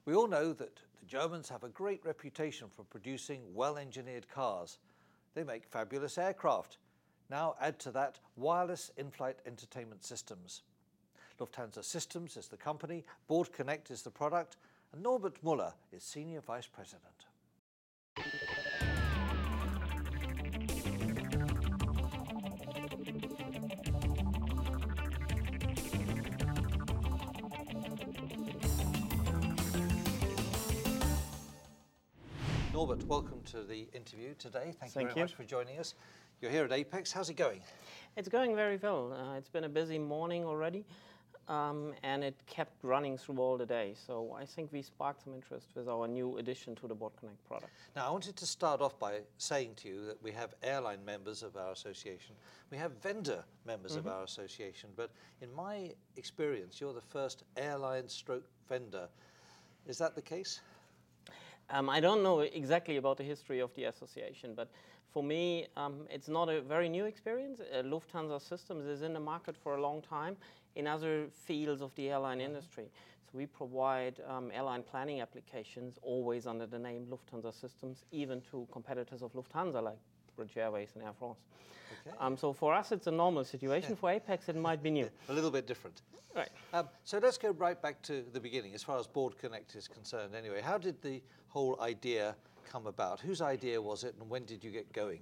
We all know that the Germans have a great reputation for producing well-engineered cars. They make fabulous aircraft. Now add to that wireless in-flight entertainment systems. Lufthansa Systems is the company, BoardConnect is the product, and Norbert Mueller is Senior Vice President. Norbert, welcome to the interview today. Thank you very much for joining us. You're here at Apex. How's it going? It's going very well. It's been a busy morning already, and it kept running through all the day. So I think we sparked some interest with our new addition to the BoardConnect product. Now, I wanted to start off by saying to you that we have airline members of our association. We have vendor members of our association. But in my experience, you're the first airline stroke vendor. Is that the case? I don't know exactly about the history of the association, but for me, it's not a very new experience. Lufthansa Systems is in the market for a long time in other fields of the airline industry. So we provide airline planning applications always under the name Lufthansa Systems, even to competitors of Lufthansa like British Airways and Air France. Okay. So for us, it's a normal situation. For Apex, it might be new. A little bit different. Right. So let's go right back to the beginning, as far as BoardConnect is concerned anyway. How did the whole idea come about? Whose idea was it, and when did you get going?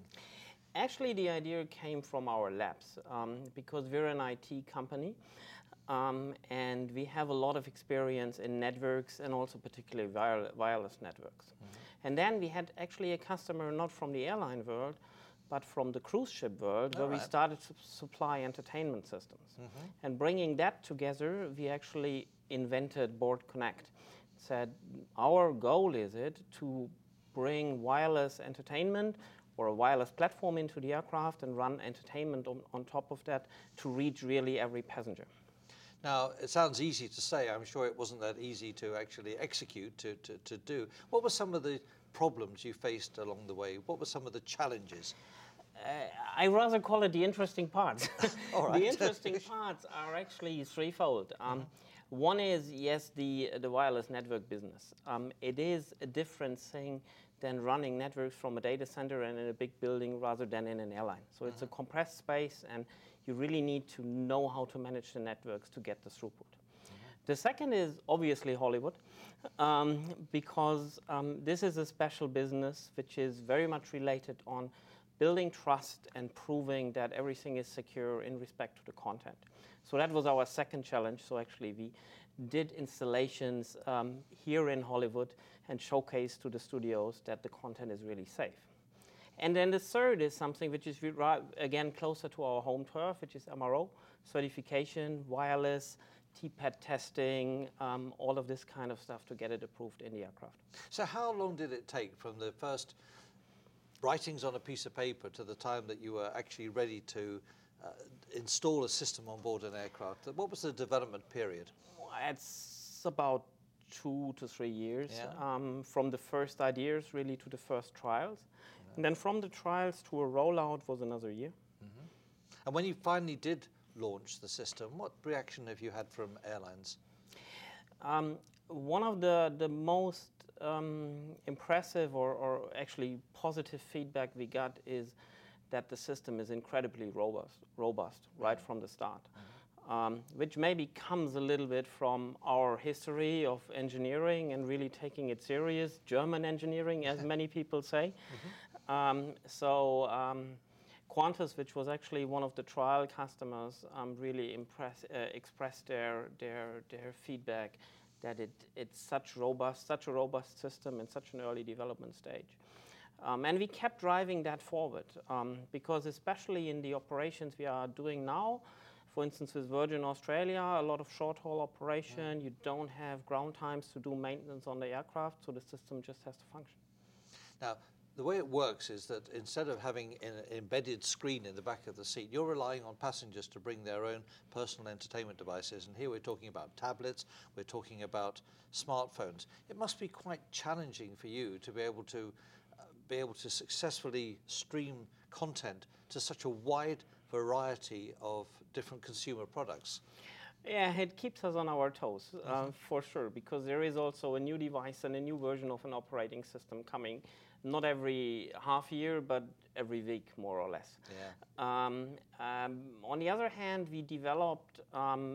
Actually, the idea came from our labs, because we're an IT company, and we have a lot of experience in networks and also particularly wireless networks. And then we had actually a customer not from the airline world, but from the cruise ship world, where we started to supply entertainment systems. And bringing that together, we actually invented BoardConnect. Said our goal is it to bring wireless entertainment or a wireless platform into the aircraft and run entertainment on top of that to reach really every passenger. Now, it sounds easy to say. I'm sure it wasn't that easy to actually execute, to do. What were some of the problems you faced along the way? What were some of the challenges? I rather call it the interesting parts. All right. The interesting parts are actually threefold. One is, yes, the wireless network business. It is a different thing than running networks from a data center and in a big building rather than in an airline. So it's a compressed space, and you really need to know how to manage the networks to get the throughput. The second is obviously Hollywood, because this is a special business which is very much related on building trust and proving that everything is secure in respect to the content. So that was our second challenge. So actually we did installations here in Hollywood and showcased to the studios that the content is really safe. And then the third is something which is, again, closer to our home turf, which is MRO, certification, wireless, TPAD testing, all of this kind of stuff to get it approved in the aircraft. So how long did it take from the first writings on a piece of paper to the time that you were actually ready to install a system on board an aircraft? What was the development period? It's about 2 to 3 years, from the first ideas really to the first trials. And then from the trials to a rollout was another year. And when you finally did launch the system, what reaction have you had from airlines? One of the most impressive or actually positive feedback we got is that the system is incredibly robust right from the start, which maybe comes a little bit from our history of engineering and really taking it serious, German engineering, as many people say. Qantas, which was actually one of the trial customers, really expressed their feedback that it's such a robust system in such an early development stage. And we kept driving that forward because especially in the operations we are doing now, for instance with Virgin Australia, a lot of short-haul operation, you don't have ground times to do maintenance on the aircraft, so the system just has to function. Now, the way it works is that instead of having an embedded screen in the back of the seat, you're relying on passengers to bring their own personal entertainment devices. And here we're talking about tablets, we're talking about smartphones. It must be quite challenging for you to be able to successfully stream content to such a wide variety of different consumer products. Yeah, it keeps us on our toes, for sure, because there is also a new device and a new version of an operating system coming, not every half year, but every week, more or less. Yeah. On the other hand, we developed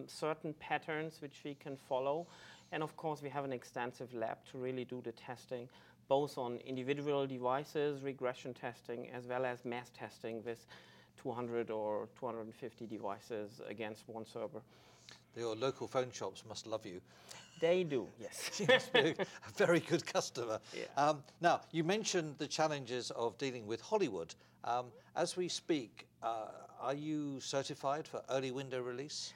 certain patterns which we can follow, and of course, we have an extensive lab to really do the testing, both on individual devices, regression testing, as well as mass testing with 200 or 250 devices against one server. Your local phone shops must love you. They do, yes. You must be a very good customer. Yeah. Now, you mentioned the challenges of dealing with Hollywood. As we speak, are you certified for early window release?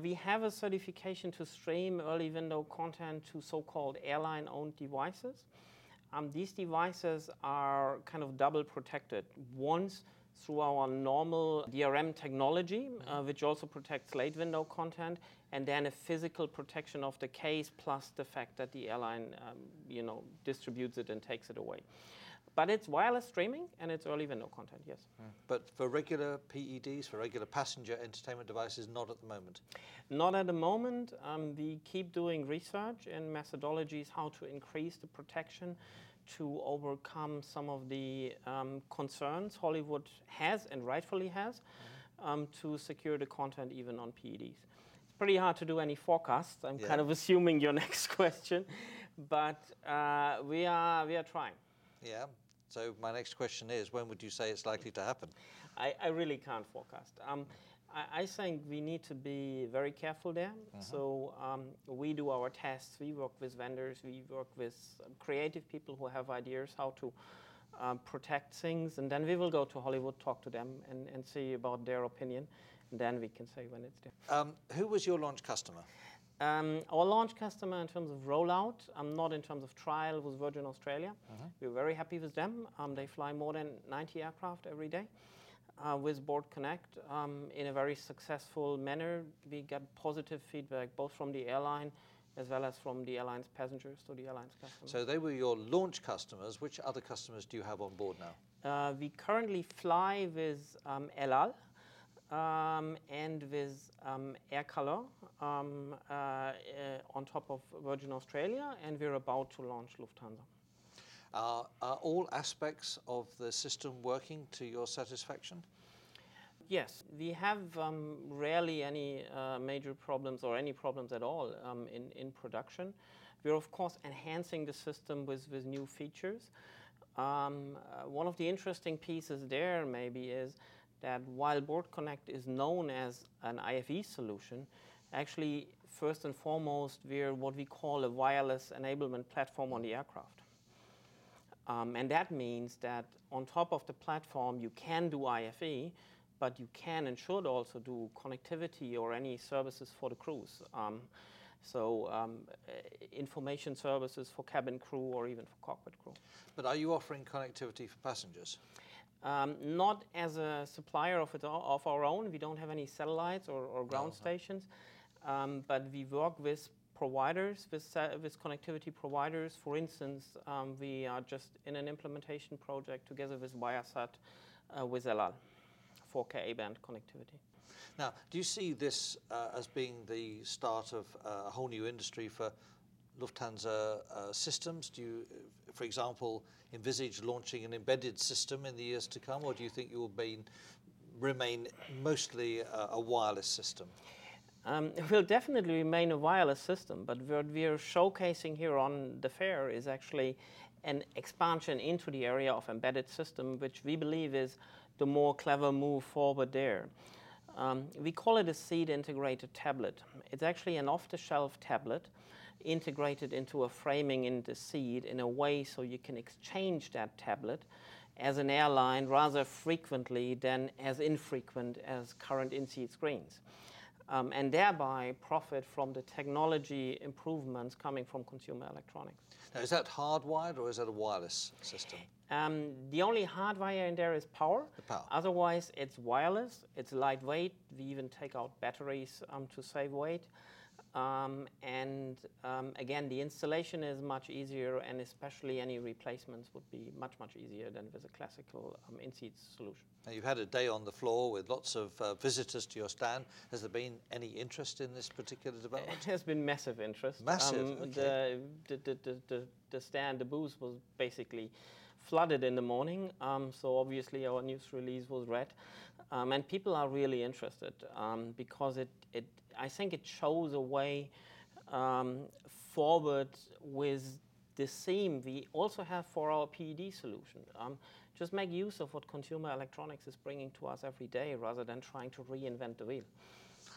We have a certification to stream early window content to so-called airline-owned devices. These devices are kind of double protected. Once through our normal DRM technology, which also protects late window content, and then a physical protection of the case, plus the fact that the airline, distributes it and takes it away. But it's wireless streaming and it's early window content, yes. But for regular PEDs, for regular passenger entertainment devices, not at the moment? Not at the moment. We keep doing research and methodologies how to increase the protection to overcome some of the concerns Hollywood has and rightfully has to secure the content even on PEDs. It's pretty hard to do any forecasts. I'm kind of assuming your next question, but we are trying. Yeah. So my next question is, when would you say it's likely to happen? I really can't forecast. I think we need to be very careful there. So we do our tests, we work with vendors, we work with creative people who have ideas how to protect things, and then we will go to Hollywood, talk to them and see about their opinion, and then we can say when it's there. Who was your launch customer? Our launch customer in terms of rollout, not in terms of trial, was Virgin Australia. We were very happy with them. They fly more than 90 aircraft every day. With BoardConnect in a very successful manner. We got positive feedback both from the airline as well as from the airline's passengers to the airline's customers. So they were your launch customers. Which other customers do you have on board now? We currently fly with El Al and with Air Color on top of Virgin Australia, and we're about to launch Lufthansa. Are all aspects of the system working to your satisfaction? Yes, we have rarely any major problems or any problems at all in production. We're of course enhancing the system with new features. One of the interesting pieces there maybe is that while BoardConnect is known as an IFE solution, actually first and foremost we're what we call a wireless enablement platform on the aircraft. And that means that on top of the platform you can do IFE, but you can and should also do connectivity or any services for the crews. Information services for cabin crew or even for cockpit crew. But are you offering connectivity for passengers? Not as a supplier of our own. We don't have any satellites or ground stations, but we work with providers, with connectivity providers. For instance, we are just in an implementation project together with Viasat with El Al for Ka-band connectivity. Now, do you see this as being the start of a whole new industry for Lufthansa Systems? Do you, for example, envisage launching an embedded system in the years to come, or do you think you will remain mostly a wireless system? It will definitely remain a wireless system, but what we are showcasing here on the fair is actually an expansion into the area of embedded system, which we believe is the more clever move forward there. We call it a seat integrated tablet. It's actually an off-the-shelf tablet integrated into a framing in the seat in a way so you can exchange that tablet as an airline rather frequently than as infrequent as current in-seat screens. And thereby profit from the technology improvements coming from consumer electronics. Now, is that hardwired or is that a wireless system? The only hardwire in there is power. The power. Otherwise, it's wireless. It's lightweight. We even take out batteries to save weight. Again, the installation is much easier, and especially any replacements would be much, much easier than with a classical in-seat solution. Now, you've had a day on the floor with lots of visitors to your stand. Has there been any interest in this particular development? There's been massive interest. Massive, okay. The stand, the booth was basically flooded in the morning, so obviously our news release was read. And people are really interested because I think it shows a way forward with the theme we also have for our PED solution. Just make use of what consumer electronics is bringing to us every day rather than trying to reinvent the wheel.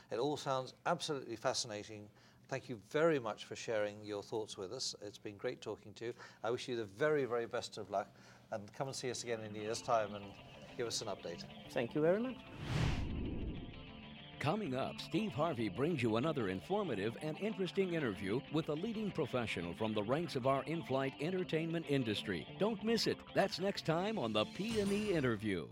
It all sounds absolutely fascinating. Thank you very much for sharing your thoughts with us. It's been great talking to you. I wish you the very, very best of luck, and come and see us again in a year's time and give us an update. Thank you very much. Coming up, Steve Harvey brings you another informative and interesting interview with a leading professional from the ranks of our in-flight entertainment industry. Don't miss it. That's next time on the PME Interview.